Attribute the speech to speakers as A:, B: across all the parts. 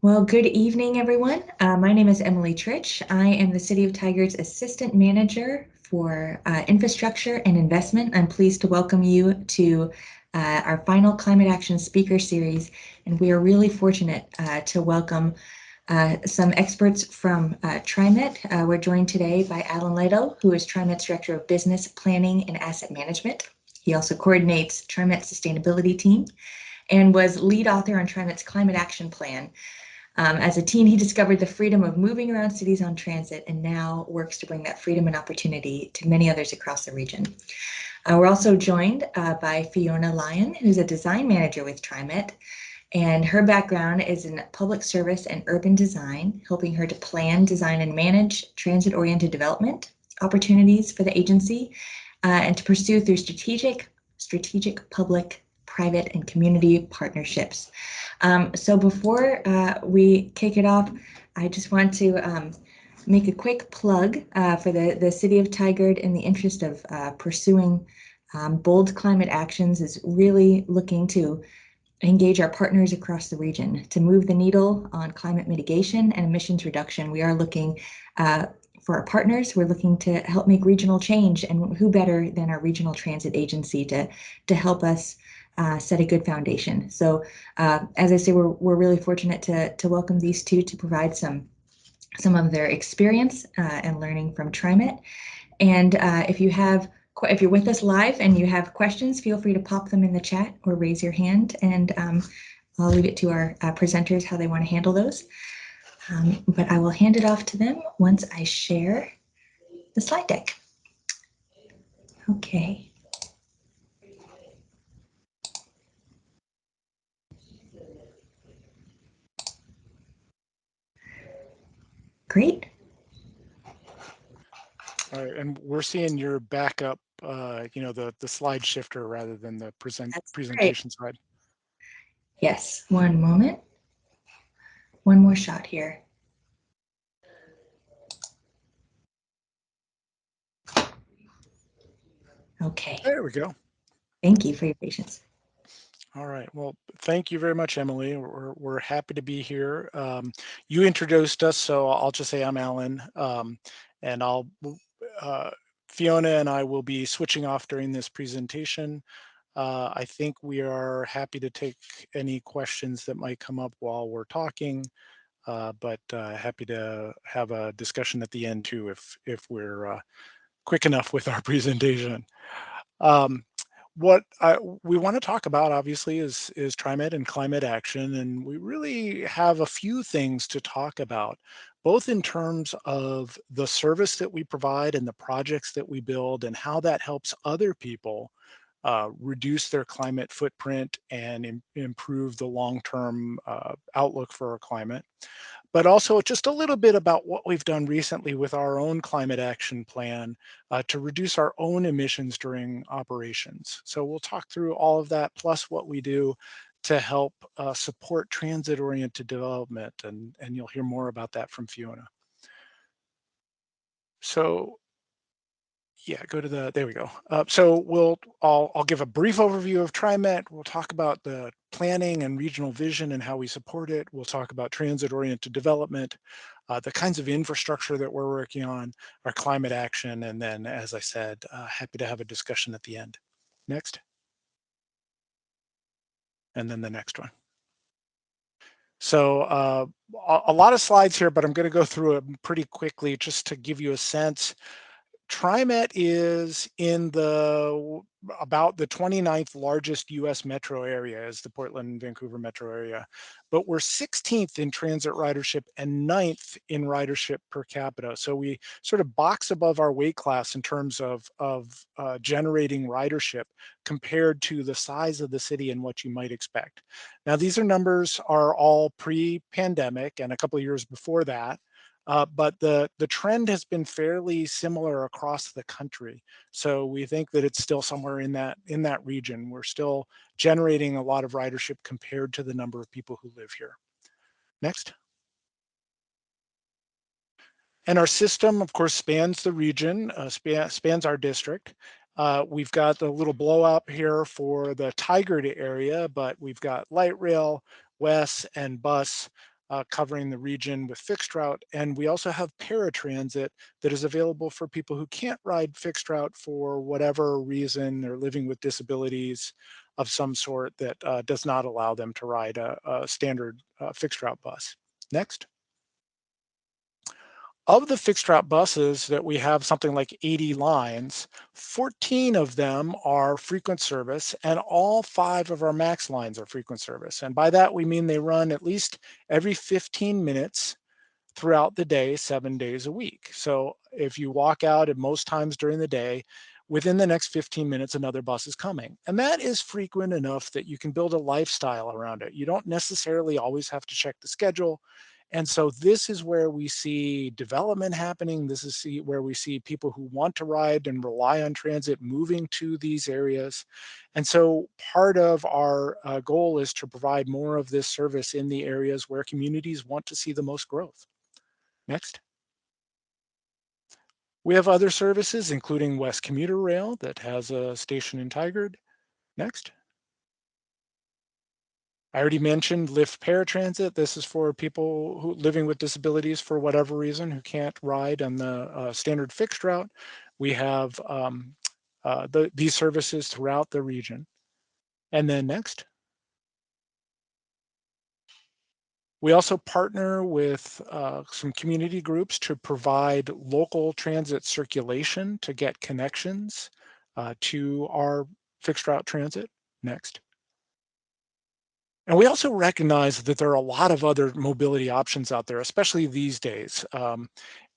A: Well, good evening, everyone. My name is Emily Trich. I am the City of Tigard's Assistant Manager for Infrastructure and Investment. I'm pleased to welcome you to our final Climate Action Speaker Series, and we are really fortunate to welcome some experts from Trimet. We're joined today by Alan Lehto, who is Trimet's Director of Business Planning and Asset Management. He also coordinates Trimet's sustainability team and was lead author on Trimet's Climate Action Plan. As a teen, he discovered the freedom of moving around cities on transit and now works to bring that freedom and opportunity to many others across the region. We're also joined by Fiona Lyon, who's a design manager with Trimet, and her background is in public service and urban design, helping her to plan, design, and manage transit-oriented development opportunities for the agency and to pursue through strategic public, private, and community partnerships. So before we kick it off, I just want to make a quick plug for the City of Tigard in the interest of pursuing bold climate actions is really looking to engage our partners across the region to move the needle on climate mitigation and emissions reduction. We are looking for our partners. We're looking to help make regional change, and who better than our regional transit agency to help us set a good foundation. So as I say, we're really fortunate to welcome these two to provide some of their experience and learning from Trimet. And if you're with us live and you have questions, feel free to pop them in the chat or raise your hand, and I'll leave it to our presenters how they want to handle those. But I will hand it off to them once I share the slide deck. Okay. Great.
B: All right, and we're seeing your backup, the slide shifter rather than the presentation slide.
A: Yes, one moment. One more shot here. Okay.
B: There we go.
A: Thank you for your patience.
B: All right. Well, thank you very much, Emily. We're happy to be here. You introduced us, so I'll just say I'm Alan, and Fiona and I will be switching off during this presentation. I think we are happy to take any questions that might come up while we're talking, but happy to have a discussion at the end too if we're quick enough with our presentation. What we want to talk about, obviously, is Trimet and climate action, and we really have a few things to talk about, both in terms of the service that we provide and the projects that we build and how that helps other people reduce their climate footprint and improve the long-term outlook for our climate. But also just a little bit about what we've done recently with our own climate action plan to reduce our own emissions during operations. So we'll talk through all of that, plus what we do to help support transit-oriented development, and you'll hear more about that from Fiona. So yeah, there we go. So I'll give a brief overview of Trimet. We'll talk about the planning and regional vision and how we support it. We'll talk about transit-oriented development, the kinds of infrastructure that we're working on, our climate action, and then, as I said, happy to have a discussion at the end. Next. And then the next one. So a lot of slides here, but I'm going to go through it pretty quickly just to give you a sense. Trimet is in about the 29th largest US metro area is the Portland, Vancouver metro area, but we're 16th in transit ridership and 9th in ridership per capita. So we sort of box above our weight class in terms of generating ridership compared to the size of the city and what you might expect. Now, these numbers are all pre-pandemic and a couple of years before that. But the trend has been fairly similar across the country. So we think that it's still somewhere in that region. We're still generating a lot of ridership compared to the number of people who live here. Next. And our system, of course, spans the region, spans our district. We've got the little blow up here for the Tigard area, but we've got light rail, WES, and bus covering the region with fixed route. And we also have paratransit that is available for people who can't ride fixed route for whatever reason. They're living with disabilities of some sort that does not allow them to ride a standard fixed route bus. Next. Of the fixed route buses that we have something like 80 lines, 14 of them are frequent service, and all 5 of our max lines are frequent service. And by that, we mean they run at least every 15 minutes throughout the day, 7 days a week. So if you walk out at most times during the day, within the next 15 minutes, another bus is coming. And that is frequent enough that you can build a lifestyle around it. You don't necessarily always have to check the schedule. And so this is where we see development happening. This is where we see people who want to ride and rely on transit moving to these areas. And so part of our goal is to provide more of this service in the areas where communities want to see the most growth. Next. We have other services, including West Commuter Rail that has a station in Tigard. Next. I already mentioned Lyft Paratransit. This is for people who living with disabilities for whatever reason who can't ride on the standard fixed route. We have these services throughout the region. And then next. We also partner with some community groups to provide local transit circulation to get connections to our fixed route transit. Next. And we also recognize that there are a lot of other mobility options out there, especially these days.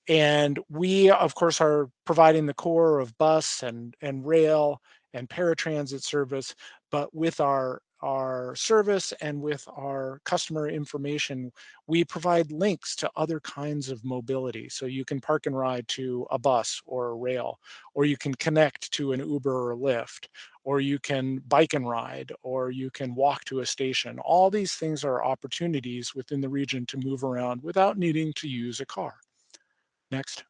B: And we, of course, are providing the core of bus and rail and paratransit service, but with our service and with our customer information, we provide links to other kinds of mobility. So you can park and ride to a bus or a rail, or you can connect to an Uber or Lyft, or you can bike and ride, or you can walk to a station. All these things are opportunities within the region to move around without needing to use a car. Next.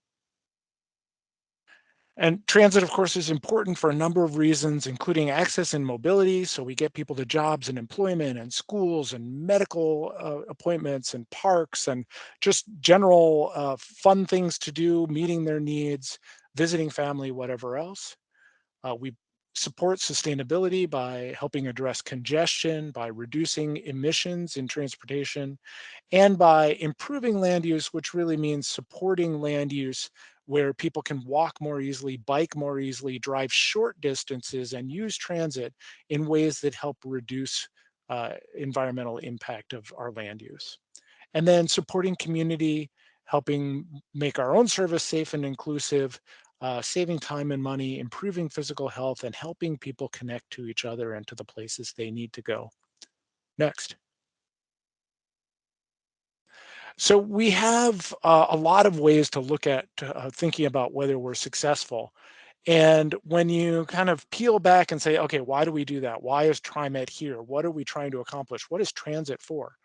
B: And transit, of course, is important for a number of reasons, including access and mobility. So we get people to jobs and employment and schools and medical appointments and parks and just general fun things to do, meeting their needs, visiting family, whatever else. We support sustainability by helping address congestion, by reducing emissions in transportation, and by improving land use, which really means supporting land use where people can walk more easily, bike more easily, drive short distances, and use transit in ways that help reduce environmental impact of our land use. And then supporting community, helping make our own service safe and inclusive, saving time and money, improving physical health, and helping people connect to each other and to the places they need to go. Next. So we have a lot of ways to look at thinking about whether we're successful. And when you kind of peel back and say, okay, why do we do that? Why is Trimet here? What are we trying to accomplish? What is transit for?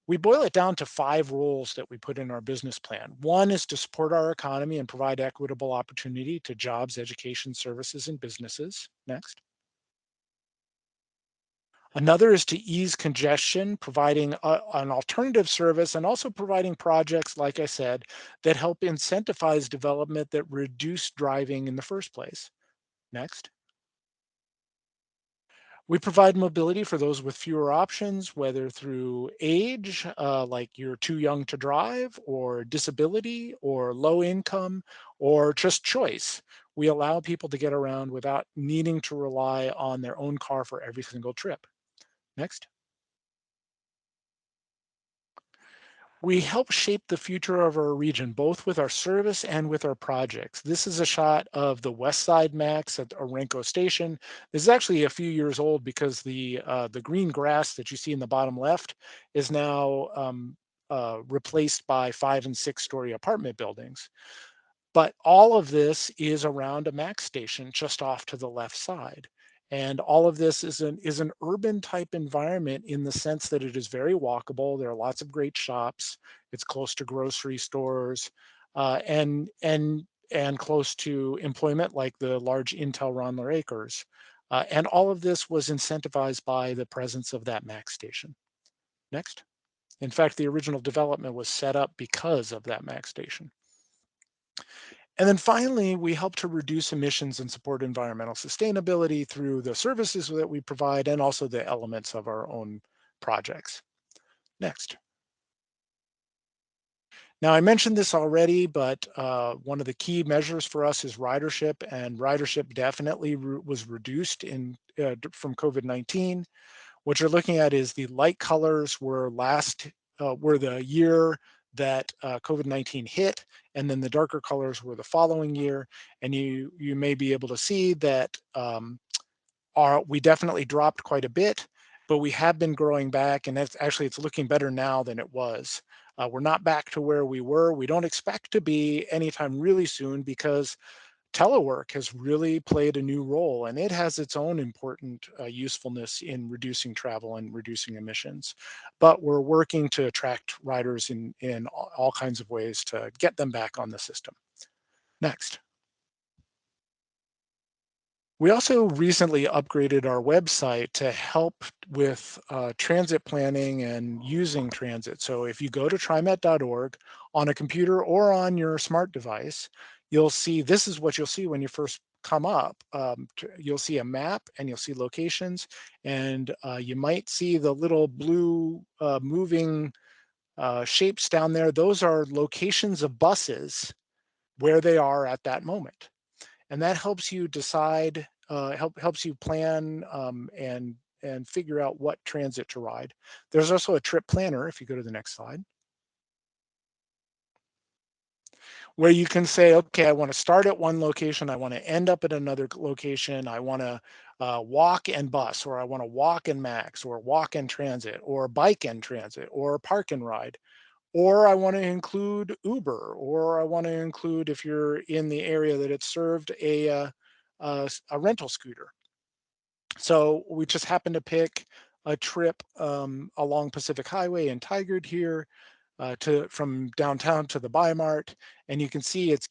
B: We boil it down to 5 roles that we put in our business plan. One is to support our economy and provide equitable opportunity to jobs, education, services, and businesses. Next. Another is to ease congestion, providing an alternative service and also providing projects, like I said, that help incentivize development that reduce driving in the first place. Next. We provide mobility for those with fewer options, whether through age, like you're too young to drive, or disability, or low income, or just choice. We allow people to get around without needing to rely on their own car for every single trip. Next. We help shape the future of our region, both with our service and with our projects. This is a shot of the West Side Max at Orenco Station. This is actually a few years old because the green grass that you see in the bottom left is now replaced by 5 and 6 story apartment buildings. But all of this is around a max station just off to the left side. And all of this is an urban type environment in the sense that it is very walkable. There are lots of great shops. It's close to grocery stores, and close to employment like the large Intel Ronler Acres. And all of this was incentivized by the presence of that max station. Next. In fact, the original development was set up because of that MAC station. And then finally, we help to reduce emissions and support environmental sustainability through the services that we provide and also the elements of our own projects. Next. Now, I mentioned this already, but one of the key measures for us is ridership, and ridership definitely was reduced from COVID-19. What you're looking at is the light colors were the year that COVID-19 hit, and then the darker colors were the following year. And you may be able to see that we definitely dropped quite a bit, but we have been growing back, and it's looking better now than it was. We're not back to where we were. We don't expect to be anytime really soon because telework has really played a new role, and it has its own important usefulness in reducing travel and reducing emissions. But we're working to attract riders in all kinds of ways to get them back on the system. Next. We also recently upgraded our website to help with transit planning and using transit. So if you go to trimet.org on a computer or on your smart device, you'll see this is what you'll see when you first come up. You'll see a map and you'll see locations, and you might see the little blue moving shapes down there. Those are locations of buses where they are at that moment, and that helps you decide, helps you plan and figure out what transit to ride. There's also a trip planner, if you go to the next slide, where you can say, okay, I want to start at one location, I want to end up at another location, I want to walk and bus, or I want to walk and max, or walk and transit, or bike and transit, or park and ride. Or I want to include Uber, or I want to include, if you're in the area that it's served, a rental scooter. So we just happened to pick a trip along Pacific Highway in Tigard here to from downtown to the Bi-Mart, and you can see it's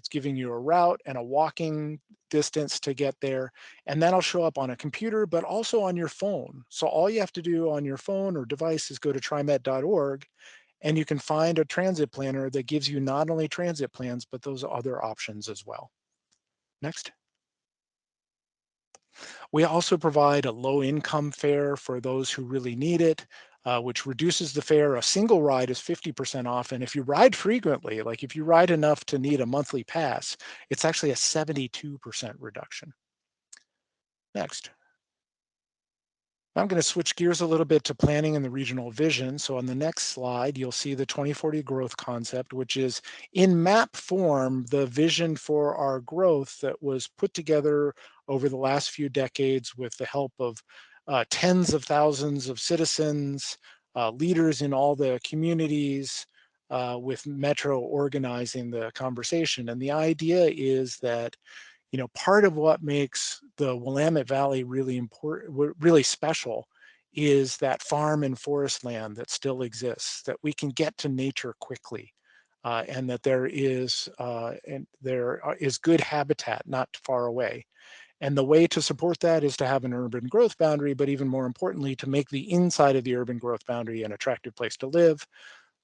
B: giving you a route and a walking distance to get there, and that'll show up on a computer, but also on your phone. So all you have to do on your phone or device is go to trimet.org, and you can find a transit planner that gives you not only transit plans, but those other options as well. Next. We also provide a low income fare for those who really need it, which reduces the fare. A single ride is 50% off. And if you ride frequently, like if you ride enough to need a monthly pass, it's actually a 72% reduction. Next. I'm going to switch gears a little bit to planning and the regional vision. So on the next slide, you'll see the 2040 growth concept, which is in map form, the vision for our growth that was put together over the last few decades with the help of tens of thousands of citizens, leaders in all the communities, with Metro organizing the conversation. And the idea is that part of what makes the Willamette Valley really important, really special, is that farm and forest land that still exists, that we can get to nature quickly, and that there is good habitat not far away. And the way to support that is to have an urban growth boundary, but even more importantly, to make the inside of the urban growth boundary an attractive place to live.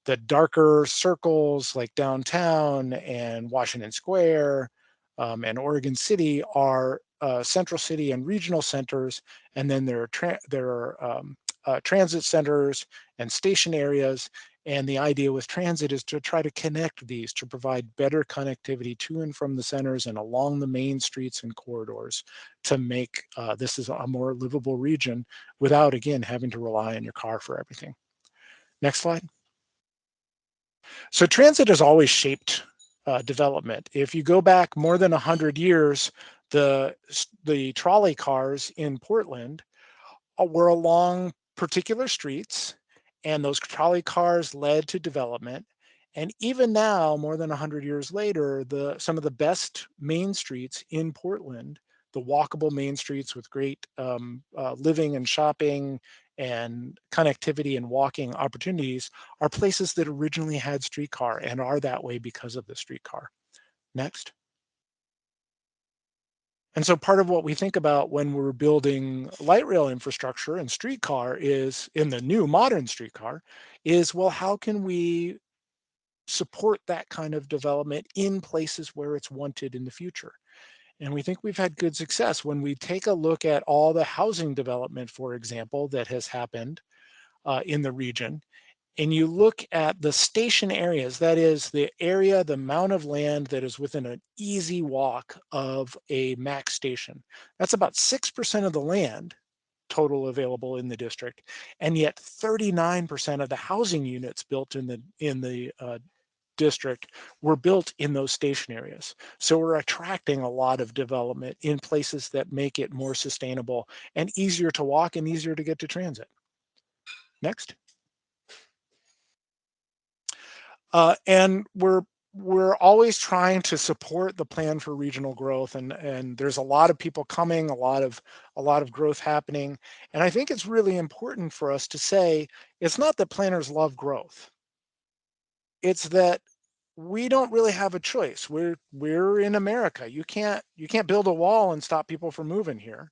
B: The darker circles like downtown and Washington Square and Oregon City are central city and regional centers, and then there are transit centers and station areas. And the idea with transit is to try to connect these to provide better connectivity to and from the centers and along the main streets and corridors to make this is a more livable region without, again, having to rely on your car for everything. Next slide. So transit has always shaped development. If you go back more than 100 years, the trolley cars in Portland were along particular streets, and those trolley cars led to development. And even now, more than 100 years later, some of the best main streets in Portland, the walkable main streets with great living and shopping and connectivity and walking opportunities, are places that originally had streetcar and are that way because of the streetcar. Next. And so part of what we think about when we're building light rail infrastructure and streetcar is in the new modern streetcar is, well, how can we support that kind of development in places where it's wanted in the future? And we think we've had good success when we take a look at all the housing development, for example, that has happened in the region. And you look at the station areas, that is the area, the amount of land that is within an easy walk of a max station. That's about 6% of the land total available in the district, and yet 39% of the housing units built in the district were built in those station areas. So we're attracting a lot of development in places that make it more sustainable and easier to walk and easier to get to transit. Next. And we're always trying to support the plan for regional growth, and there's a lot of people coming, a lot of growth happening. And I think it's really important for us to say it's not that planners love growth. It's that we don't really have a choice. We're in America. You can't build a wall and stop people from moving here.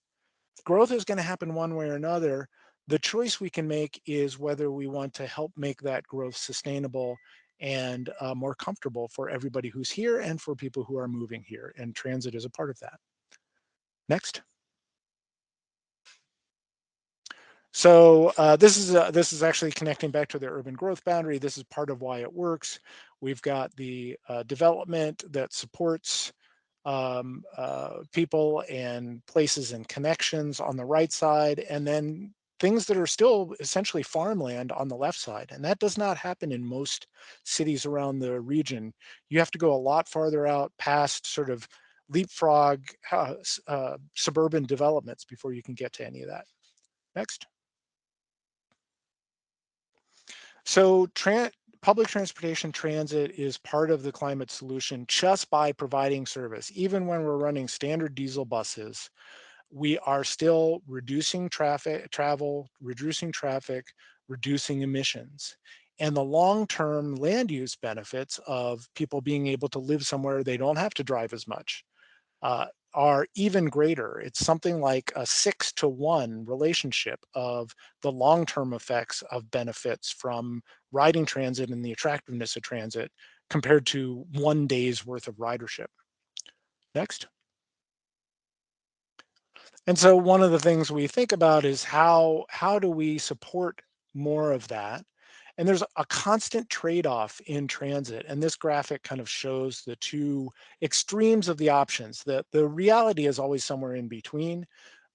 B: Growth is going to happen one way or another. The choice we can make is whether we want to help make that growth sustainable and more comfortable for everybody who's here and for people who are moving here. And transit is a part of that. Next. So this is actually connecting back to the urban growth boundary. This is part of why it works. We've got the development that supports people and places and connections on the right side, and then things that are still essentially farmland on the left side. And that does not happen in most cities around the region. You have to go a lot farther out past sort of leapfrog suburban developments before you can get to any of that. Next. So public transportation transit is part of the climate solution just by providing service. Even when we're running standard diesel buses, we are still reducing travel, reducing traffic, reducing emissions. And the long-term land use benefits of people being able to live somewhere they don't have to drive as much are even greater. It's something like a 6-to-1 relationship of the long-term effects of benefits from riding transit and the attractiveness of transit compared to one day's worth of ridership. Next. And so one of the things we think about is how do we support more of that? And there's a constant trade-off in transit. And this graphic kind of shows the two extremes of the options. The reality is always somewhere in between,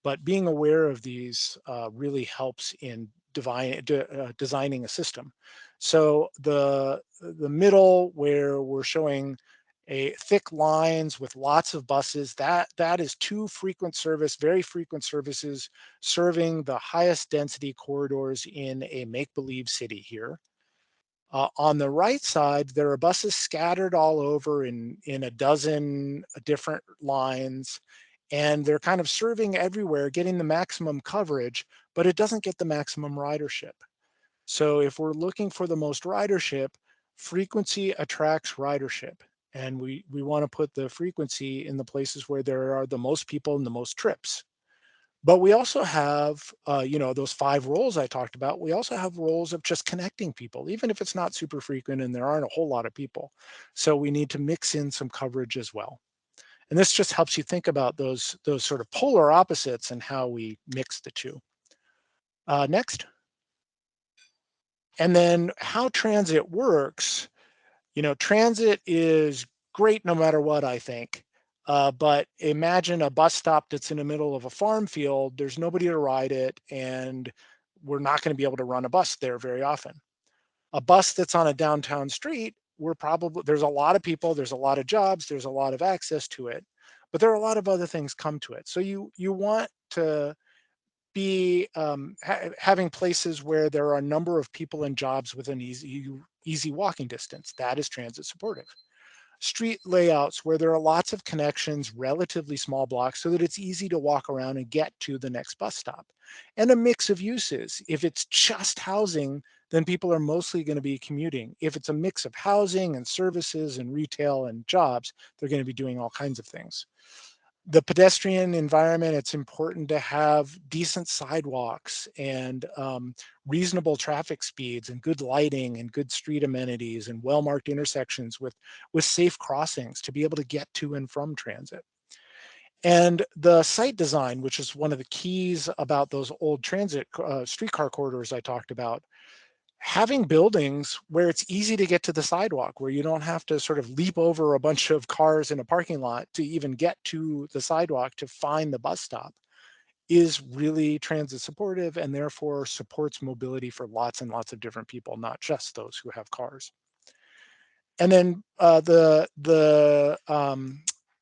B: but being aware of these really helps in designing a system. So the middle where we're showing a thick lines with lots of buses, that is two frequent service, very frequent services serving the highest density corridors in a make-believe city here. On the right side, there are buses scattered all over in a dozen different lines, and they're kind of serving everywhere, getting the maximum coverage, but it doesn't get the maximum ridership. So if we're looking for the most ridership, frequency attracts ridership. And we want to put the frequency in the places where there are the most people and the most trips. But we also have, those 5 roles I talked about. We also have roles of just connecting people, even if it's not super frequent and there aren't a whole lot of people. So we need to mix in some coverage as well. And this just helps you think about those sort of polar opposites and how we mix the two. Next. And then how transit works. Transit is great no matter what, I think. But imagine a bus stop that's in the middle of a farm field. There's nobody to ride it, and we're not going to be able to run a bus there very often. A bus that's on a downtown street, there's a lot of people, there's a lot of jobs, there's a lot of access to it, but there are a lot of other things come to it. So you want to be having places where there are a number of people and jobs within easy walking distance. That is transit supportive. Street layouts where there are lots of connections, relatively small blocks, so that it's easy to walk around and get to the next bus stop. And a mix of uses. If it's just housing, then people are mostly going to be commuting. If it's a mix of housing and services and retail and jobs, they're going to be doing all kinds of things. The pedestrian environment, it's important to have decent sidewalks and reasonable traffic speeds and good lighting and good street amenities and well-marked intersections with safe crossings to be able to get to and from transit. And the site design, which is one of the keys about those old transit streetcar corridors I talked about, having buildings where it's easy to get to the sidewalk, where you don't have to sort of leap over a bunch of cars in a parking lot to even get to the sidewalk to find the bus stop, is really transit supportive and therefore supports mobility for lots and lots of different people, not just those who have cars. And then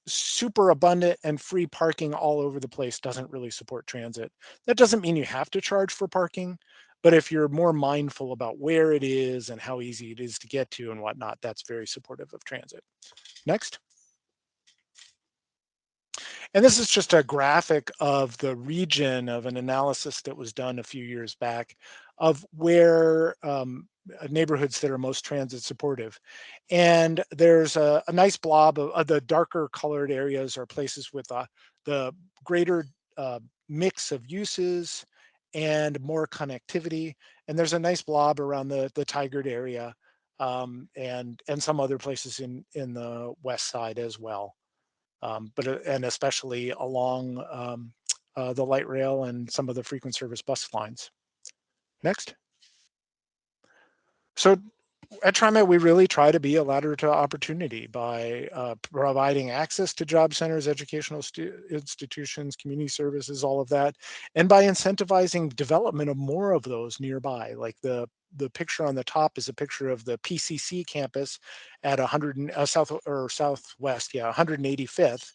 B: super abundant and free parking all over the place doesn't really support transit. That doesn't mean you have to charge for parking, but if you're more mindful about where it is and how easy it is to get to and whatnot, that's very supportive of transit. Next. And this is just a graphic of the region of an analysis that was done a few years back of where neighborhoods that are most transit supportive. And there's a nice blob of the darker colored areas are places with the greater mix of uses and more connectivity. And there's a nice blob around the Tigard area and some other places in the west side as well. And especially along the light rail and some of the frequent service bus lines. Next. So at Trimet, we really try to be a ladder to opportunity by providing access to job centers, educational institutions, community services, all of that, and by incentivizing development of more of those nearby. Like the picture on the top is a picture of the PCC campus at 185th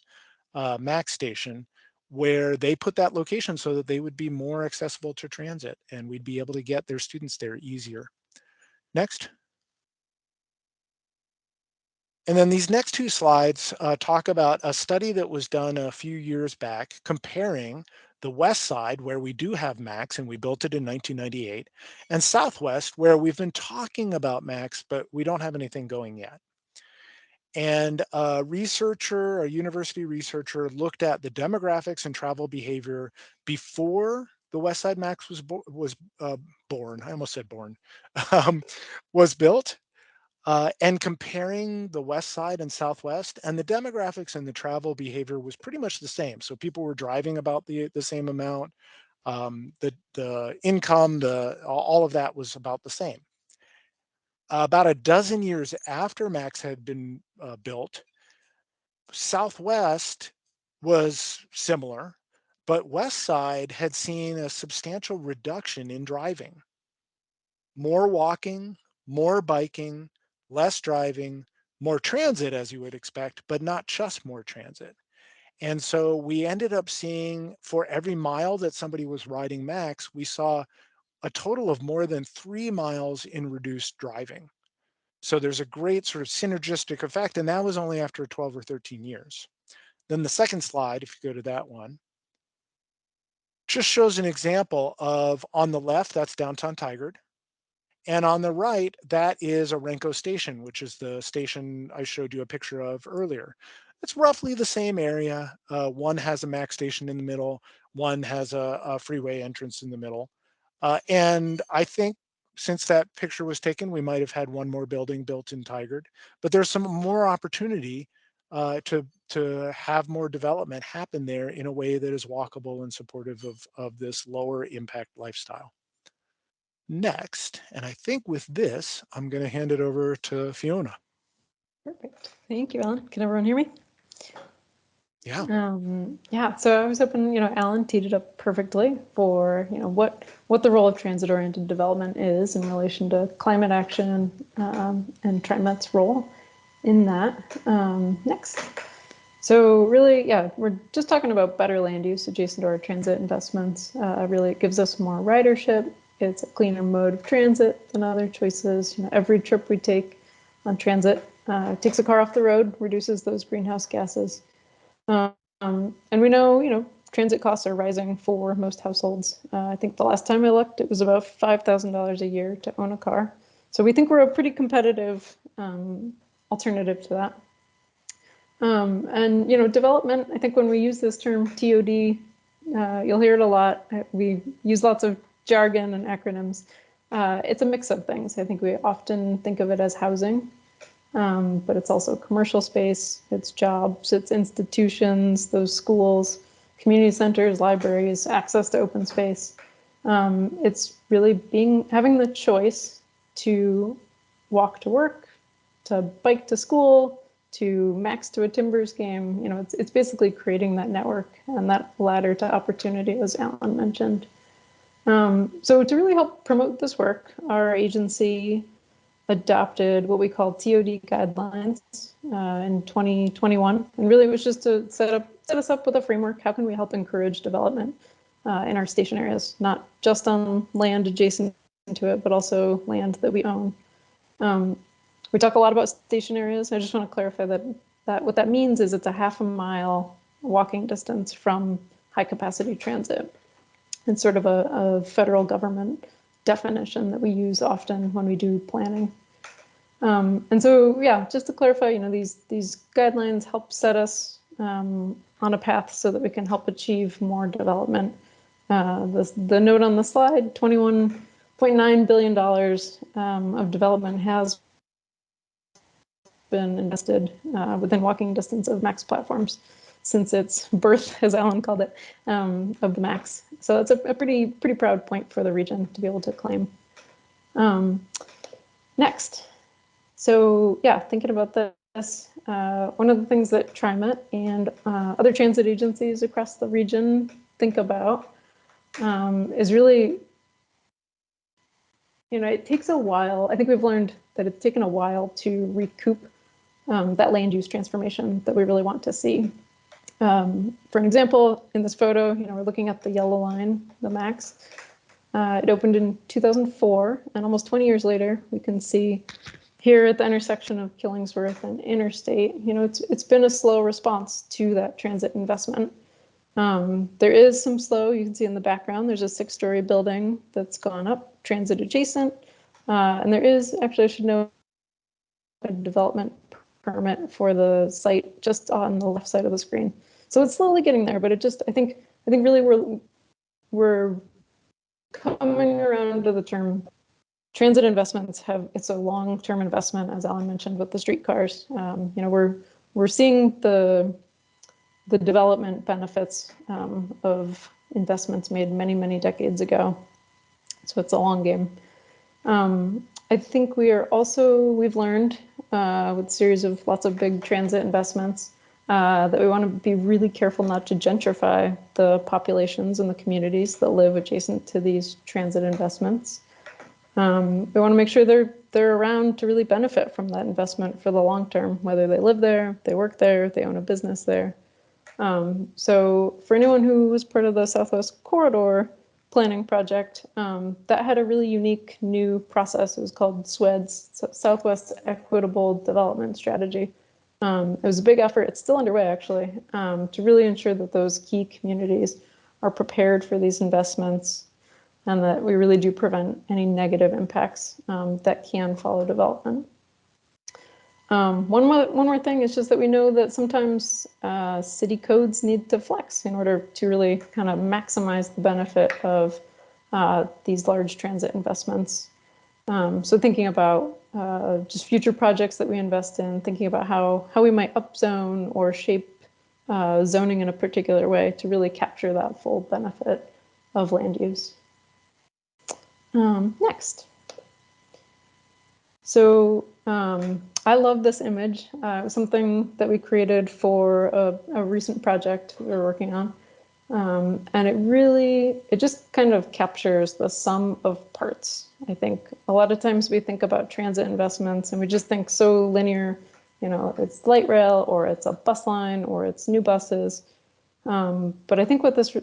B: Max station, where they put that location so that they would be more accessible to transit and we'd be able to get their students there easier. Next. And then these next two slides talk about a study that was done a few years back comparing the west side, where we do have Max and we built it in 1998, and Southwest, where we've been talking about Max, but we don't have anything going yet. And a university researcher, looked at the demographics and travel behavior before the West Side Max was born. I almost said born, was built, and comparing the West Side and Southwest, and the demographics and the travel behavior was pretty much the same. So people were driving about the same amount. The income, all of that was about the same. About a dozen years after Max had been built, Southwest was similar, but West Side had seen a substantial reduction in driving. More walking, more biking, less driving, more transit, as you would expect, but not just more transit. And so we ended up seeing, for every mile that somebody was riding Max, we saw a total of more than 3 miles in reduced driving. So there's a great sort of synergistic effect, and that was only after 12 or 13 years. Then the second slide, if you go to that one, just shows an example of, on the left, that's downtown Tigard. And on the right, that is Orenco Station, which is the station I showed you a picture of earlier. It's roughly the same area. One has a Max station in the middle, one has a freeway entrance in the middle. And I think since that picture was taken, we might have had one more building built in Tigard, but there's some more opportunity to have more development happen there in a way that is walkable and supportive of this lower impact lifestyle. Next, and I think with this, I'm going to hand it over to Fiona.
C: Perfect. Thank you, Alan. Can everyone hear me?
B: Yeah.
C: Yeah. So I was hoping, Alan teed it up perfectly for, what the role of transit-oriented development is in relation to climate action and Trimet's role in that. Next. So really, yeah, we're just talking about better land use adjacent to our transit investments. Really, it gives us more ridership. It's a cleaner mode of transit than other choices. Every trip we take on transit takes a car off the road, reduces those greenhouse gases. And we know, transit costs are rising for most households. I think the last time I looked, it was about $5,000 a year to own a car. So we think we're a pretty competitive alternative to that. And, development, I think when we use this term TOD, you'll hear it a lot. We use lots of jargon and acronyms. It's a mix of things. I think we often think of it as housing, but it's also commercial space, it's jobs, it's institutions, those schools, community centers, libraries, access to open space. It's really having the choice to walk to work, to bike to school, to max to a Timbers game. It's basically creating that network and that ladder to opportunity, as Alan mentioned. So to really help promote this work, our agency adopted what we call TOD guidelines in 2021, and really it was just to set us up with a framework. How can we help encourage development in our station areas, not just on land adjacent to it, but also land that we own. We talk a lot about station areas. I just want to clarify that what that means is it's a half a mile walking distance from high capacity transit. It's sort of a federal government definition that we use often when we do planning. And so, yeah, just to clarify, these guidelines help set us on a path so that we can help achieve more development. The note on the slide, $21.9 billion of development has been invested within walking distance of MAX platforms since its birth, as Alan called it, of the MAX. So it's a pretty proud point for the region to be able to claim. Next. So yeah, thinking about this, one of the things that Trimet and other transit agencies across the region think about is really, it takes a while. I think we've learned that it's taken a while to recoup that land use transformation that we really want to see. For an example, in this photo, we're looking at the yellow line, the MAX. It opened in 2004, and almost 20 years later, we can see here at the intersection of Killingsworth and Interstate, it's been a slow response to that transit investment. There is some slow, you can see in the background, there's a 6-story building that's gone up, transit adjacent. And there is, actually I should note, a development permit for the site just on the left side of the screen. So it's slowly getting there, but I think really we're coming around to the term transit investments it's a long-term investment, as Alan mentioned, with the streetcars. We're seeing the development benefits of investments made many, many decades ago. So it's a long game. I think we've learned with a series of lots of big transit investments that we want to be really careful not to gentrify the populations and the communities that live adjacent to these transit investments. We want to make sure they're around to really benefit from that investment for the long term, whether they live there, they work there, they own a business there. So for anyone who was part of the Southwest Corridor planning project, that had a really unique new process. It was called SWEDS, Southwest Equitable Development Strategy. It was a big effort. It's still underway, actually, to really ensure that those key communities are prepared for these investments and that we really do prevent any negative impacts that can follow development. One more thing is just that we know that sometimes city codes need to flex in order to really kind of maximize the benefit of these large transit investments. So thinking about just future projects that we invest in, thinking about how we might upzone or shape zoning in a particular way to really capture that full benefit of land use. Next. So I love this image. It was something that we created for a recent project we were working on. And it just kind of captures the sum of parts. I think a lot of times we think about transit investments and we just think so linear, it's light rail or it's a bus line or it's new buses. But I think what this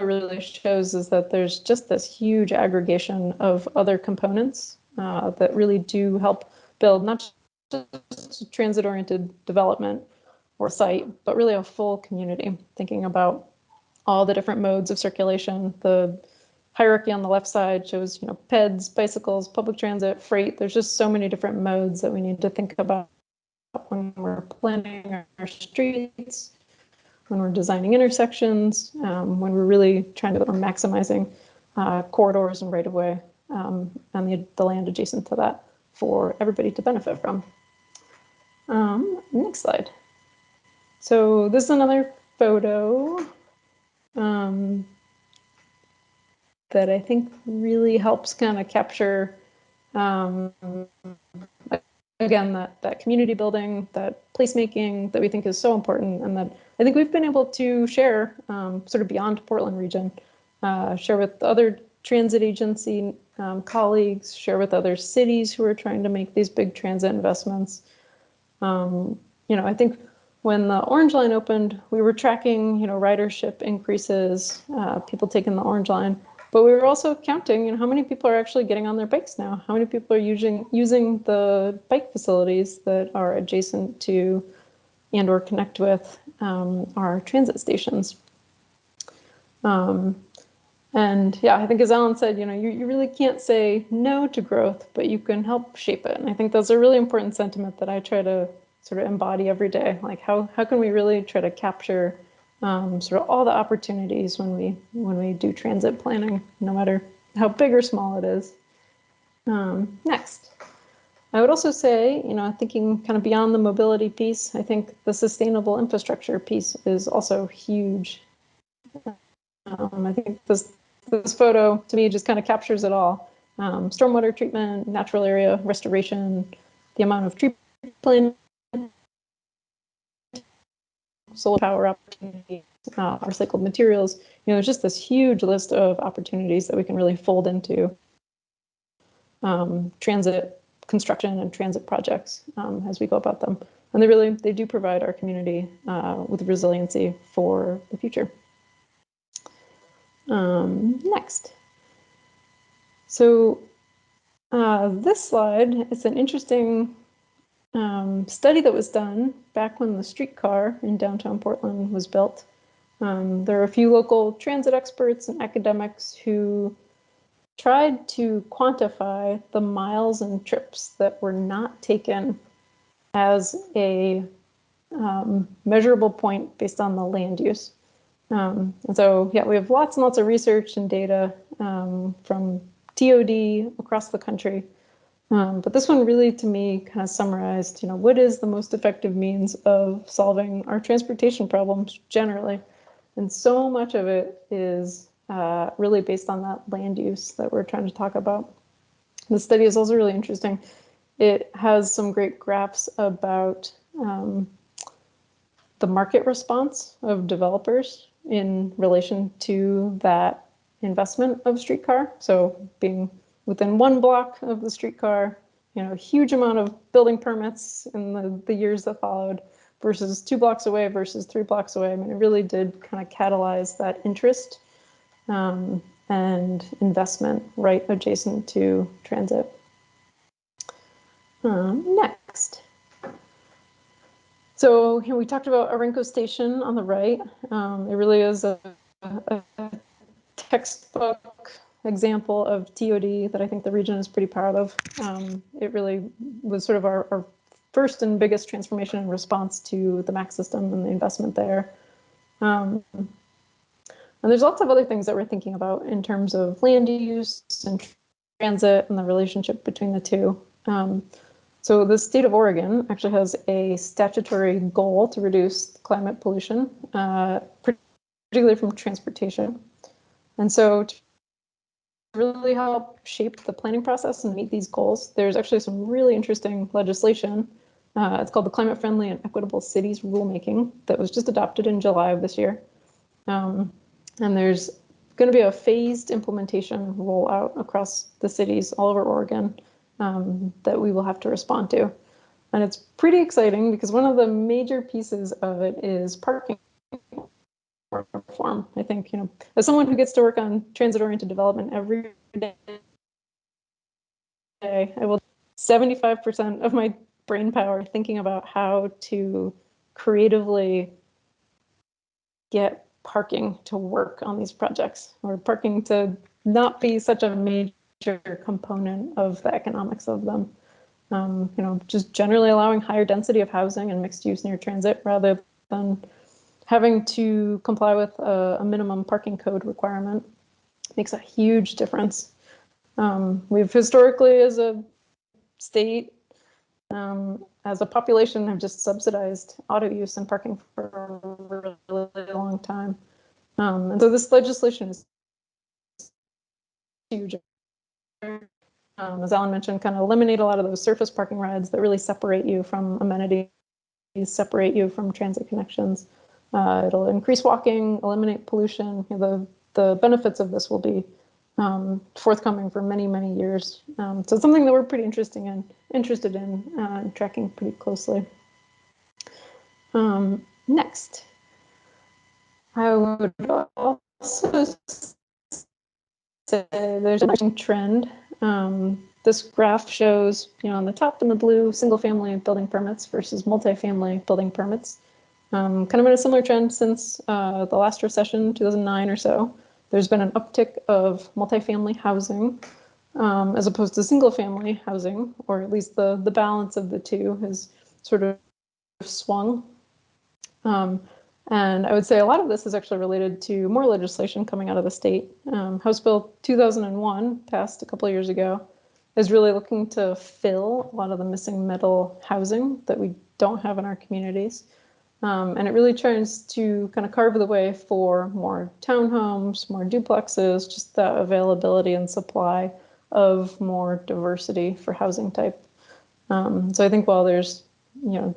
C: really shows is that there's just this huge aggregation of other components that really do help build not just transit-oriented development or site, but really a full community, thinking about all the different modes of circulation. The hierarchy on the left side shows, PEDs, bicycles, public transit, freight. There's just so many different modes that we need to think about when we're planning our streets, when we're designing intersections, when we're really trying to maximizing corridors and right-of-way and the land adjacent to that for everybody to benefit from. Next slide. So this is another photo that I think really helps kind of capture, again, that community building, that placemaking that we think is so important, and that I think we've been able to share sort of beyond Portland region, share with other transit agency colleagues, share with other cities who are trying to make these big transit investments. I think when the Orange Line opened, we were tracking, ridership increases, people taking the Orange Line, but we were also counting, how many people are actually getting on their bikes now? How many people are using the bike facilities that are adjacent to and or connect with our transit stations? And yeah, I think as Alan said, you really can't say no to growth, but you can help shape it. And I think that's a really important sentiment that I try to sort of embody every day. Like how can we really try to capture sort of all the opportunities when we do transit planning, no matter how big or small it is. Next, I would also say, thinking kind of beyond the mobility piece, I think the sustainable infrastructure piece is also huge. I think this photo to me just kind of captures it all. Stormwater treatment, natural area restoration, the amount of tree planting, solar power opportunities, recycled materials. There's just this huge list of opportunities that we can really fold into transit construction and transit projects as we go about them. And they do provide our community with resiliency for the future. Next. So this slide is an interesting study that was done back when the streetcar in downtown Portland was built. There are a few local transit experts and academics who tried to quantify the miles and trips that were not taken as a measurable point based on the land use. And so, yeah, we have lots and lots of research and data from TOD across the country. But this one really, to me, kind of summarized, what is the most effective means of solving our transportation problems generally? And so much of it is really based on that land use that we're trying to talk about. The study is also really interesting. It has some great graphs about the market response of developers in relation to that investment of streetcar. So being within one block of the streetcar, a huge amount of building permits in the years that followed versus 2 blocks away versus 3 blocks away. I mean, it really did kind of catalyze that interest and investment right adjacent to transit. Next. So we talked about Orenco Station on the right. It really is a textbook example of TOD that I think the region is pretty proud of. It really was sort of our first and biggest transformation in response to the MAX system and the investment there. And there's lots of other things that we're thinking about in terms of land use and transit and the relationship between the two. So the state of Oregon actually has a statutory goal to reduce climate pollution, particularly from transportation. And so to really help shape the planning process and meet these goals, there's actually some really interesting legislation. It's called the Climate Friendly and Equitable Cities Rulemaking that was just adopted in July of this year. And there's going to be a phased implementation rollout across the cities all over Oregon that we will have to respond to. And it's pretty exciting because one of the major pieces of it is parking reform. I think, as someone who gets to work on transit-oriented development every day, I will 75% of my brain power thinking about how to creatively get parking to work on these projects, or parking to not be such a major component of the economics of them. just generally allowing higher density of housing and mixed use near transit rather than having to comply with a minimum parking code requirement makes a huge difference. We've historically, as a state, as a population, have just subsidized auto use and parking for a really long time. And so this legislation is huge. As Alan mentioned, kind of eliminate a lot of those surface parking rides that really separate you from amenities, separate you from transit connections. It'll increase walking, eliminate pollution. The benefits of this will be forthcoming for many, many years. So it's something that we're pretty interested in tracking pretty closely. Next, I would also say there's an interesting trend. This graph shows, on the top in the blue, single-family building permits versus multifamily building permits. Kind of in a similar trend since the last recession, 2009 or so. There's been an uptick of multifamily housing as opposed to single-family housing, or at least the balance of the two has sort of swung. And I would say a lot of this is actually related to more legislation coming out of the state. House Bill 2001, passed a couple of years ago, is really looking to fill a lot of the missing middle housing that we don't have in our communities. And it really tries to kind of carve the way for more townhomes, more duplexes, just the availability and supply of more diversity for housing type. So I think while there's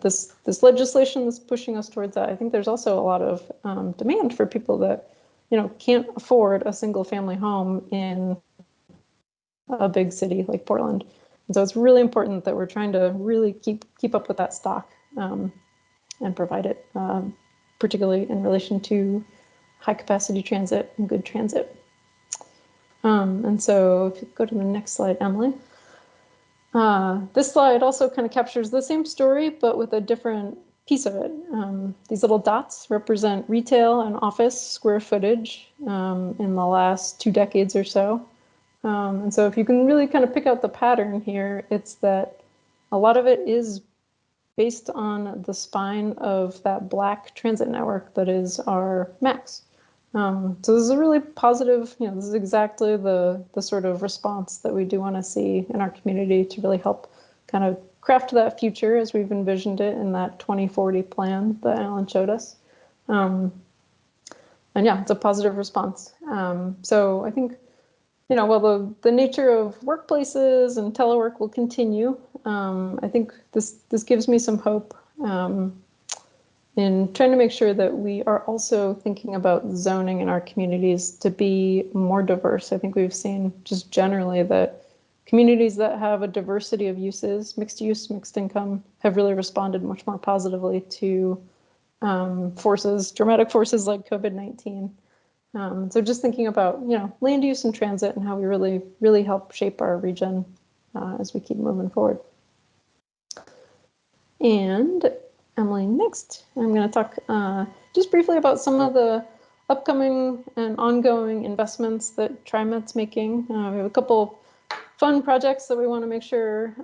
C: this legislation that's pushing us towards that, I think there's also a lot of demand for people that can't afford a single family home in a big city like Portland. And so it's really important that we're trying to really keep up with that stock and provide it, particularly in relation to high capacity transit and good transit. And so if you go to the next slide, Emily. This slide also kind of captures the same story, but with a different piece of it. These little dots represent retail and office square footage in the last 2 decades or so. And so if you can really kind of pick out the pattern here, it's that a lot of it is based on the spine of that black transit network that is our max. So this is a really positive, this is exactly the sort of response that we do want to see in our community to really help kind of craft that future as we've envisioned it in that 2040 plan that Alan showed us. And yeah, it's a positive response. So I think, while the nature of workplaces and telework will continue, I think this gives me some hope in trying to make sure that we are also thinking about zoning in our communities to be more diverse. I think we've seen just generally that communities that have a diversity of uses, mixed use, mixed income, have really responded much more positively to dramatic forces like COVID-19. So just thinking about, land use and transit and how we really help shape our region as we keep moving forward. And Emily, next, I'm going to talk just briefly about some of the upcoming and ongoing investments that Trimet's making. We have a couple fun projects that we want to make sure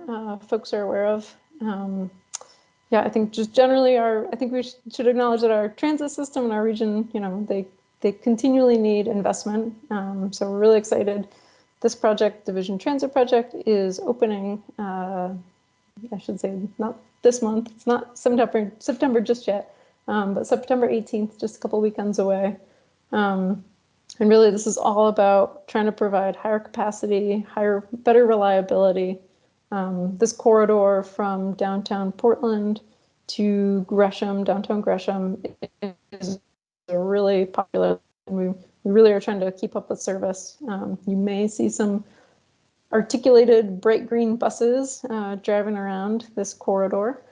C: folks are aware of. I think just generally I think we should acknowledge that our transit system in our region, they continually need investment. So we're really excited. This project, Division Transit Project, is opening, I should say not this month. It's not September just yet, but September 18th, just a couple weekends away. And really, this is all about trying to provide higher capacity, better reliability. This corridor from downtown Portland to Gresham, downtown Gresham, is really popular, and we really are trying to keep up with service. You may see some articulated bright green buses driving around this corridor.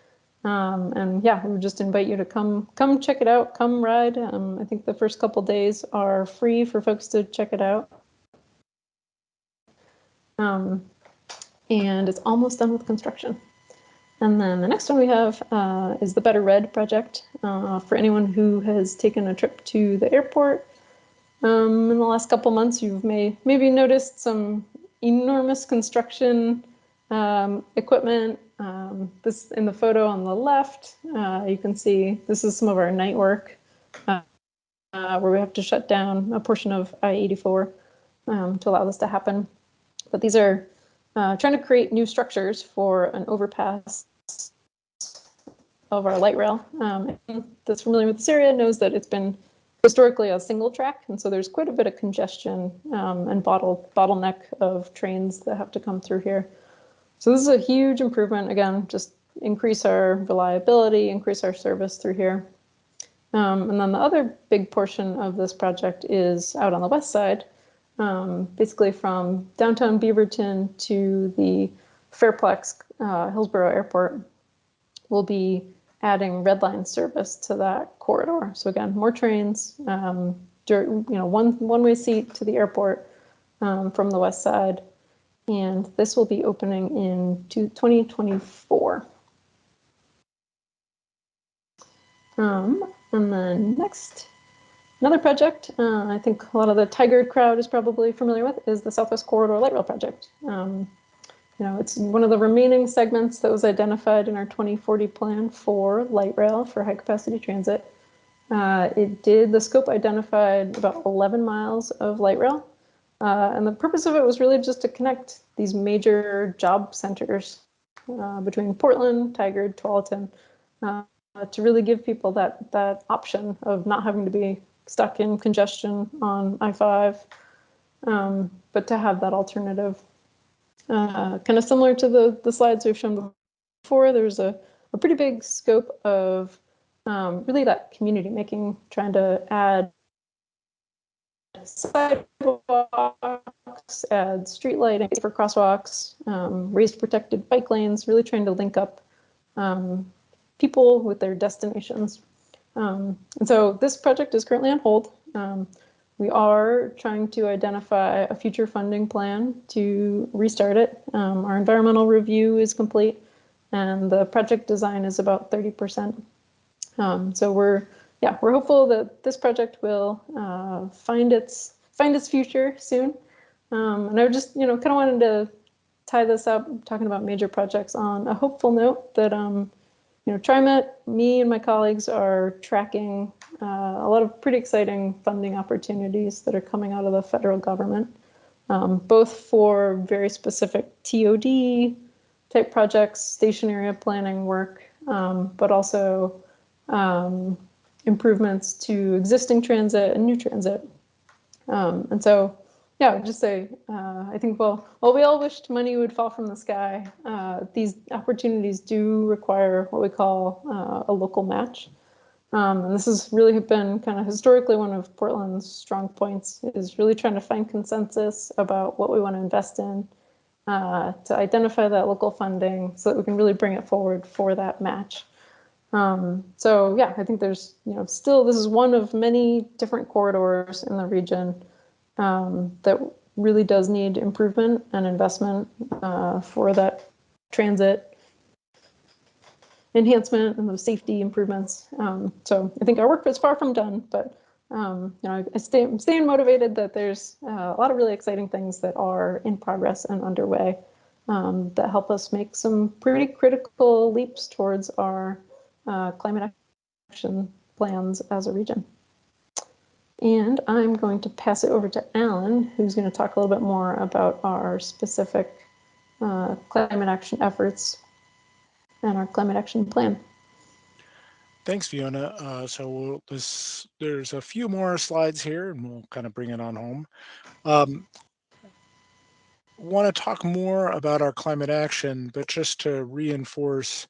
C: And yeah, we would just invite you to come check it out, come ride. I think the first couple days are free for folks to check it out. And it's almost done with construction. And then the next one we have is the Better Red project. For anyone who has taken a trip to the airport in the last couple months, you've maybe noticed some enormous construction equipment. This in the photo on the left, you can see this is some of our night work where we have to shut down a portion of I-84 to allow this to happen. But these are trying to create new structures for an overpass of our light rail. That's familiar with this area knows that it's been historically a single track, and so there's quite a bit of congestion and bottleneck of trains that have to come through here. So this is a huge improvement. Again, just increase our reliability, increase our service through here. And then the other big portion of this project is out on the west side, basically from downtown Beaverton to the Fairplex Hillsborough Airport. We'll be adding red line service to that corridor. So again, more trains, one-way seat to the airport from the west side. And this will be opening in 2024. And then next, another project I think a lot of the Tigard crowd is probably familiar with is the Southwest Corridor Light Rail project. It's one of the remaining segments that was identified in our 2040 plan for light rail for high capacity transit. The scope identified about 11 miles of light rail. And the purpose of it was really just to connect these major job centers between Portland, Tigard, Tualatin, to really give people that option of not having to be stuck in congestion on I-5, but to have that alternative. Kind of similar to the slides we've shown before, there's a pretty big scope of really that community making, trying to add sidewalks, add street lighting for crosswalks, raised protected bike lanes, really trying to link up people with their destinations. And so this project is currently on hold. We are trying to identify a future funding plan to restart it. Our environmental review is complete, and the project design is about 30%. So we're hopeful that this project will find its future soon. And I just kind of wanted to tie this up, talking about major projects, on a hopeful note that Trimet, me and my colleagues are tracking a lot of pretty exciting funding opportunities that are coming out of the federal government, both for very specific TOD type projects, station area planning work, but also improvements to existing transit and new transit. And so, yeah, I would just say, I think, well, we all wished money would fall from the sky. These opportunities do require what we call a local match. And this has really been kind of historically one of Portland's strong points, is really trying to find consensus about what we want to invest in, to identify that local funding so that we can really bring it forward for that match. So yeah, I think there's, still, this is one of many different corridors in the region that really does need improvement and investment for that transit enhancement and those safety improvements. So I think our work is far from done, but I'm staying motivated that there's a lot of really exciting things that are in progress and underway that help us make some pretty critical leaps towards our climate action plans as a region. And I'm going to pass it over to Alan, who's going to talk a little bit more about our specific climate action efforts and our climate action plan.
B: Thanks, Fiona. There's a few more slides here, and we'll kind of bring it on home. Want to talk more about our climate action, but just to reinforce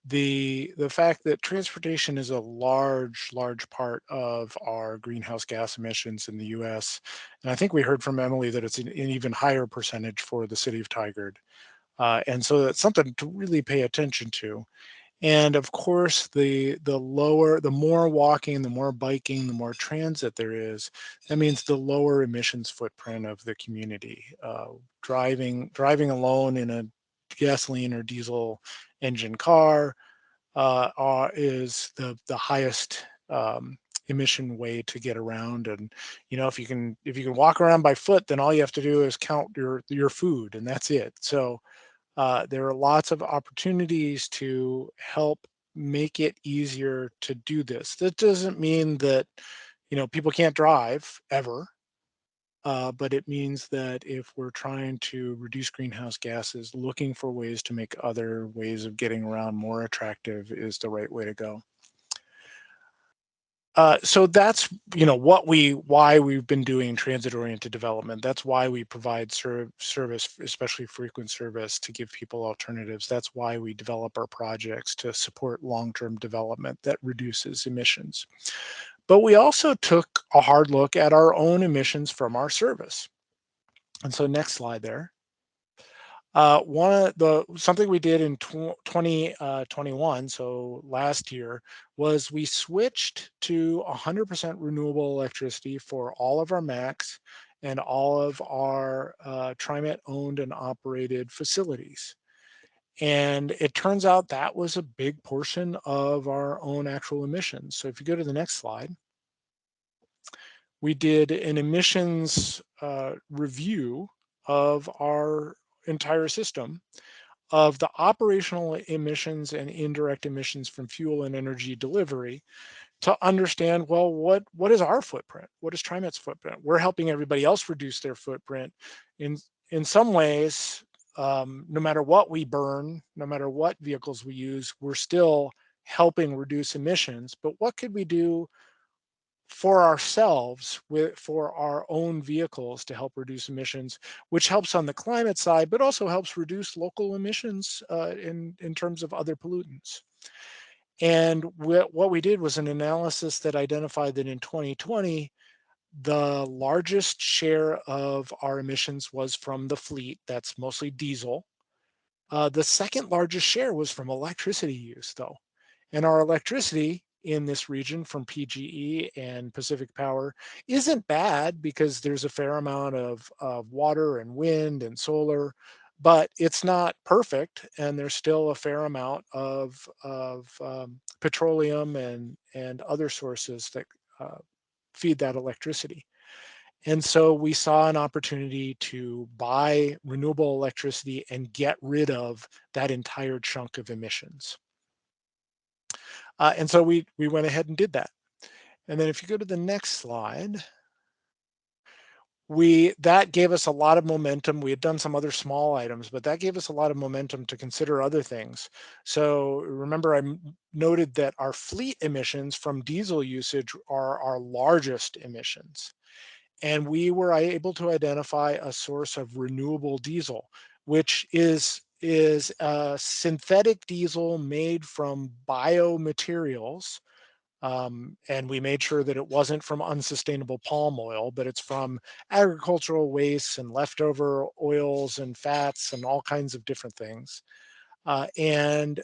B: the fact that transportation is a large part of our greenhouse gas emissions in the U.S. And I think we heard from Emily that it's an even higher percentage for the city of Tigard. And so that's something to really pay attention to. And of course, the more walking, the more biking, the more transit there is, that means the lower emissions footprint of the community. Driving alone in a gasoline or diesel engine car is the highest emission way to get around. And if you can walk around by foot, then all you have to do is count your food, and that's it. So There are lots of opportunities to help make it easier to do this. That doesn't mean that, people can't drive ever. But it means that if we're trying to reduce greenhouse gases, looking for ways to make other ways of getting around more attractive is the right way to go. So that's why we've been doing transit-oriented development. That's why we provide service, especially frequent service, to give people alternatives. That's why we develop our projects to support long-term development that reduces emissions. But we also took a hard look at our own emissions from our service. And so next slide there. Something we did in 2021, so last year, was we switched to 100% renewable electricity for all of our MACs and all of our Trimet owned and operated facilities. And it turns out that was a big portion of our own actual emissions. So if you go to the next slide, we did an emissions review of our entire system, of the operational emissions and indirect emissions from fuel and energy delivery, to understand, well, what is our footprint? What is Trimet's footprint? We're helping everybody else reduce their footprint. In some ways, no matter what we burn, no matter what vehicles we use, we're still helping reduce emissions. But what could we do for ourselves, for our own vehicles, to help reduce emissions, which helps on the climate side, but also helps reduce local emissions in terms of other pollutants. And what we did was an analysis that identified that in 2020, the largest share of our emissions was from the fleet. That's mostly diesel. The second largest share was from electricity use, though. And our electricity in this region from PGE and Pacific Power isn't bad, because there's a fair amount of water and wind and solar, but it's not perfect. And there's still a fair amount of petroleum and other sources that feed that electricity. And so we saw an opportunity to buy renewable electricity and get rid of that entire chunk of emissions. And so we went ahead and did that. And then if you go to the next slide, that gave us a lot of momentum. We had done some other small items, but that gave us a lot of momentum to consider other things. So remember, I noted that our fleet emissions from diesel usage are our largest emissions. And we were able to identify a source of renewable diesel, which is a synthetic diesel made from biomaterials. And we made sure that it wasn't from unsustainable palm oil, but it's from agricultural wastes and leftover oils and fats and all kinds of different things. And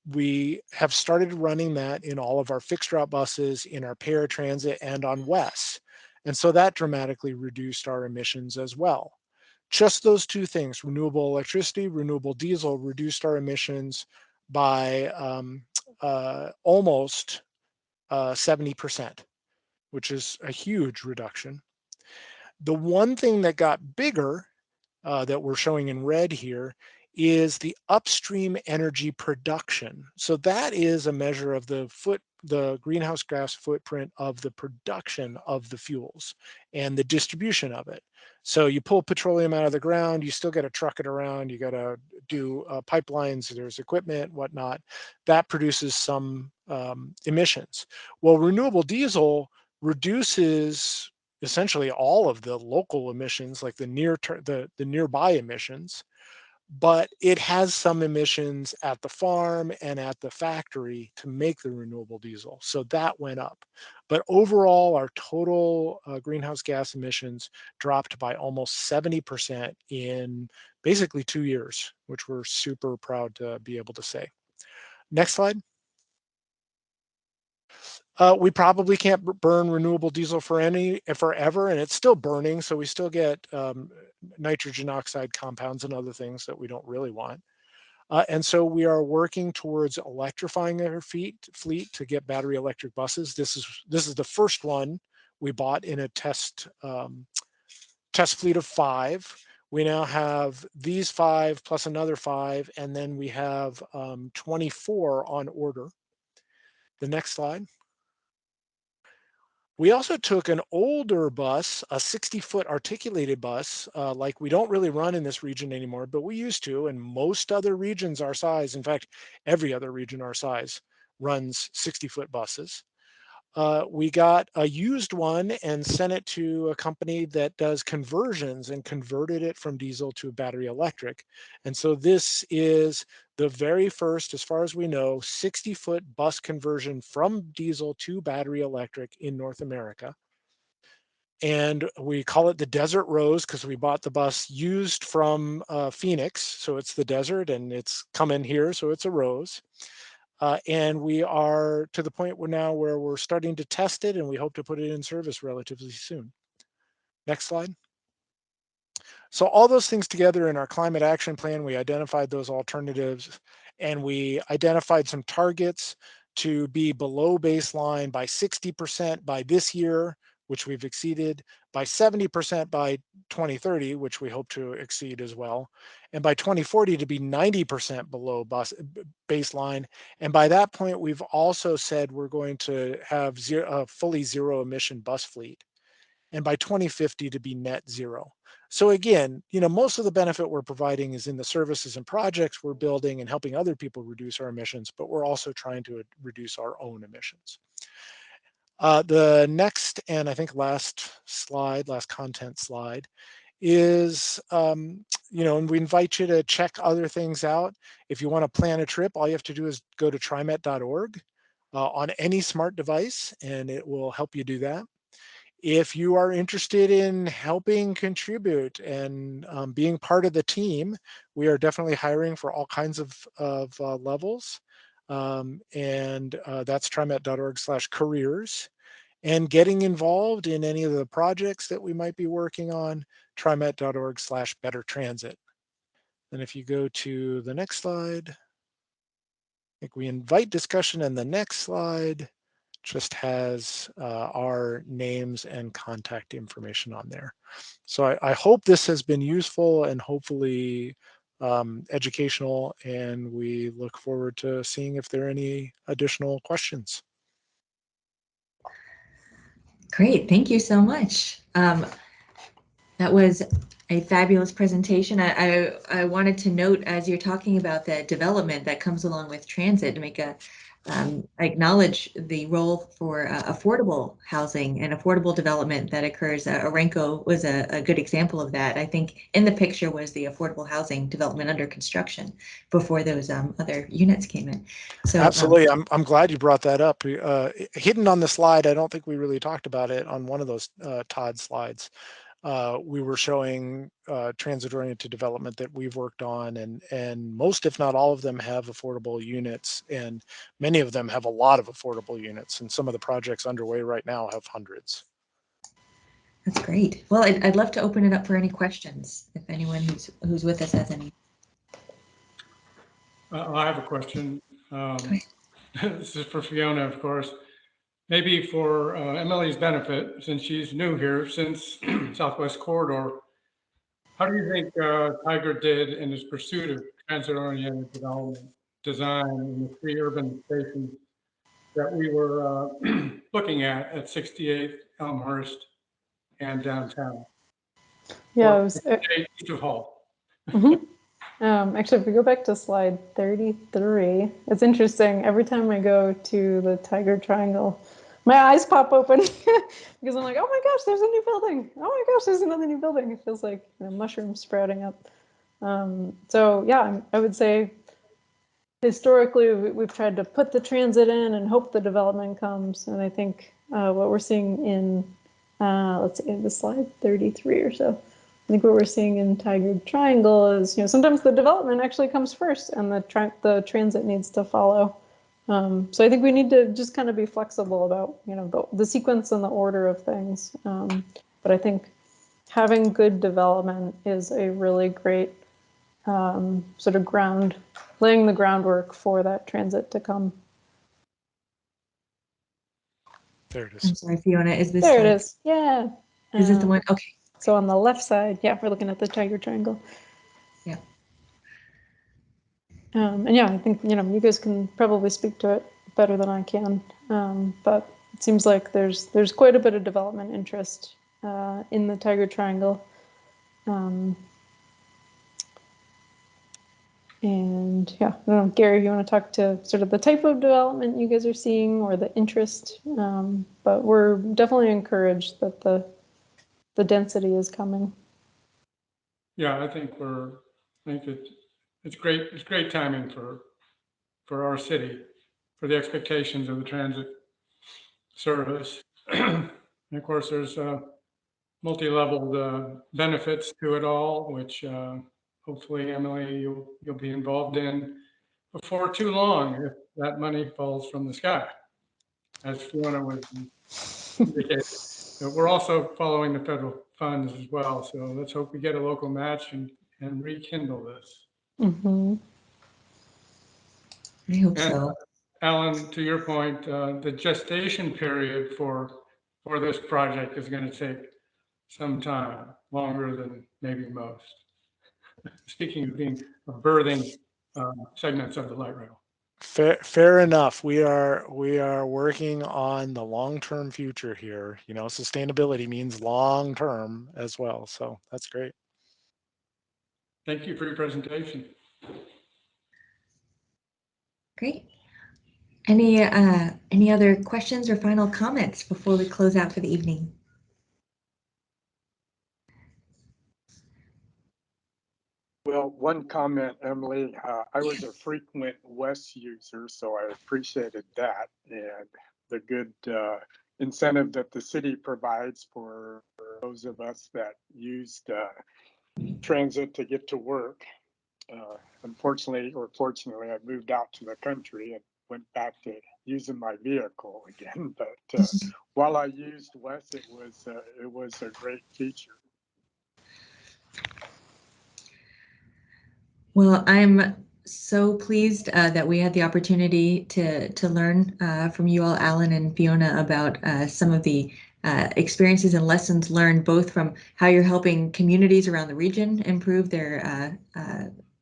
B: we have started running that in all of our fixed route buses, in our paratransit, and on WES. And so that dramatically reduced our emissions as well. Just those two things, renewable electricity, renewable diesel, reduced our emissions by almost 70%, which is a huge reduction. The one thing that got bigger, that we're showing in red here, is the upstream energy production. So that is a measure of the greenhouse gas footprint of the production of the fuels and the distribution of it. So you pull petroleum out of the ground, you still got to truck it around, you got to do pipelines, there's equipment, whatnot. That produces some emissions. Well, renewable diesel reduces essentially all of the local emissions, like the nearby emissions, but it has some emissions at the farm and at the factory to make the renewable diesel. So that went up. But overall, our total greenhouse gas emissions dropped by almost 70% in basically 2 years, which we're super proud to be able to say. Next slide. We probably can't burn renewable diesel forever, and it's still burning, so we still get nitrogen oxide compounds and other things that we don't really want. And so we are working towards electrifying our fleet to get battery electric buses. This is the first one we bought in a test fleet of 5. We now have these 5 plus another 5, and then we have 24 on order. The next slide. We also took an older bus, a 60-foot articulated bus, like we don't really run in this region anymore, but we used to, and most other regions our size, in fact, every other region our size runs 60-foot buses. We got a used one and sent it to a company that does conversions and converted it from diesel to battery electric. And so this is the very first, as far as we know, 60-foot bus conversion from diesel to battery electric in North America. And we call it the Desert Rose because we bought the bus used from Phoenix. So it's the desert and it's come in here, so it's a Rose. And we are to the point where we're starting to test it, and we hope to put it in service relatively soon. Next slide. So all those things together in our climate action plan, we identified those alternatives, and we identified some targets to be below baseline by 60% by this year, which we've exceeded, by 70% by 2030, which we hope to exceed as well, and by 2040 to be 90% below baseline. And by that point, we've also said we're going to have a fully zero emission bus fleet, and by 2050 to be net zero. So again, most of the benefit we're providing is in the services and projects we're building and helping other people reduce our emissions, but we're also trying to reduce our own emissions. The next, and I think last content slide, is, and we invite you to check other things out. If you want to plan a trip, all you have to do is go to trimet.org on any smart device, and it will help you do that. If you are interested in helping contribute and being part of the team, we are definitely hiring for all kinds of levels. And that's trimet.org/careers. And getting involved in any of the projects that we might be working on, trimet.org/bettertransit. And if you go to the next slide, I think we invite discussion, and the next slide just has our names and contact information on there. So I hope this has been useful and hopefully educational, and we look forward to seeing if there are any additional questions.
A: Great, thank you so much. That was a fabulous presentation. I wanted to note, as you're talking about the development that comes along with transit, to make acknowledge the role for affordable housing and affordable development that occurs. Orenco was a good example of that. I think in the picture was the affordable housing development under construction before those other units came in. So
B: absolutely, I'm glad you brought that up. Hidden on the slide, I don't think we really talked about it on one of those Todd slides. We were showing transit-oriented development that we've worked on, and most, if not all of them, have affordable units, and many of them have a lot of affordable units, and some of the projects underway right now have hundreds.
A: That's great. Well, I'd love to open it up for any questions, if anyone who's with us has any.
D: I have a question. This is for Fiona, of course. Maybe for Emily's benefit, since she's new here, since Southwest Corridor, how do you think Tiger did in his pursuit of transit-oriented development design in the 3 urban stations that we were looking at 68th, Elmhurst, and downtown?
C: Yeah,
D: or
C: it was.
D: East of Hall.
C: Actually, if we go back to slide 33, it's interesting. Every time I go to the Tiger Triangle, my eyes pop open because I'm like, oh my gosh, there's a new building. Oh my gosh, there's another new building. It feels like mushrooms sprouting up. So yeah, I would say historically we've tried to put the transit in and hope the development comes. And I think what we're seeing in, let's see, the slide 33 or so. I think what we're seeing in Tiger Triangle is, sometimes the development actually comes first and the transit needs to follow. So I think we need to just kind of be flexible about, the sequence and the order of things. But I think having good development is a really great sort of laying the groundwork for that transit to come.
B: There it is.
A: I'm sorry, Fiona, is this
C: There
A: slide?
C: it is. Yeah.
A: Is this the one? Okay.
C: So on the left side, yeah, we're looking at the Tiger Triangle.
A: Yeah.
C: And yeah, I think, you guys can probably speak to it better than I can. But it seems like there's quite a bit of development interest in the Tiger Triangle. And yeah, I don't know, Gary, if you want to talk to sort of the type of development you guys are seeing or the interest, but we're definitely encouraged that the density is coming.
D: Yeah, I think it's great. It's great timing for our city, for the expectations of the transit service. And of course, there's multi-level benefits to it all, which hopefully, Emily, you'll be involved in before too long if that money falls from the sky, as Fiona was indicating. But we're also following the federal funds as well, so let's hope we get a local match and rekindle this.
C: Mm-hmm.
A: I hope
D: And
A: so.
D: Alan, to your point, the gestation period for this project is going to take some time, longer than maybe most. Speaking of birthing segments of the light rail.
B: Fair enough. We are working on the long-term future here. Sustainability means long-term as well. So that's great.
D: Thank you for your presentation.
A: Great. Any other questions or final comments before we close out for the evening?
E: Well, one comment, Emily, I was a frequent WES user, so I appreciated that and the good incentive that the city provides for those of us that used transit to get to work. Unfortunately, or fortunately, I moved out to the country and went back to using my vehicle again. But while I used WES, it was a great feature.
A: Well, I'm so pleased that we had the opportunity to learn from you all, Alan and Fiona, about some of the experiences and lessons learned, both from how you're helping communities around the region improve their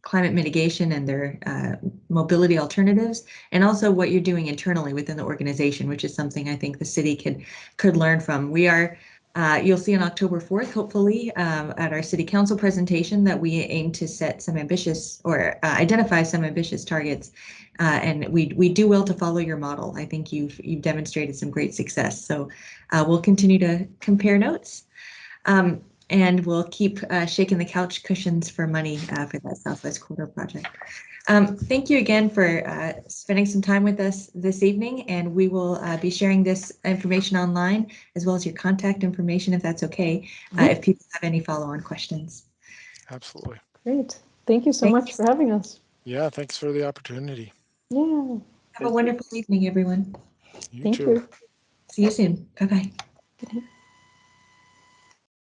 A: climate mitigation and their mobility alternatives, and also what you're doing internally within the organization, which is something I think the city could learn from. We are you'll see on October 4th, hopefully, at our city council presentation, that we aim to set some ambitious or identify some ambitious targets. And we do well to follow your model. I think you've demonstrated some great success. So we'll continue to compare notes. And we'll keep shaking the couch cushions for money for that Southwest Corridor project. Thank you again for spending some time with us this evening, and we will be sharing this information online as well as your contact information, if that's okay, if people have any follow-on questions.
B: Absolutely.
C: Great. Thank you so much for having us.
B: Yeah, thanks for the opportunity.
C: Yeah.
A: Have a wonderful evening, everyone.
B: You
C: Thank
B: too.
C: you.
A: See you soon. Bye-bye.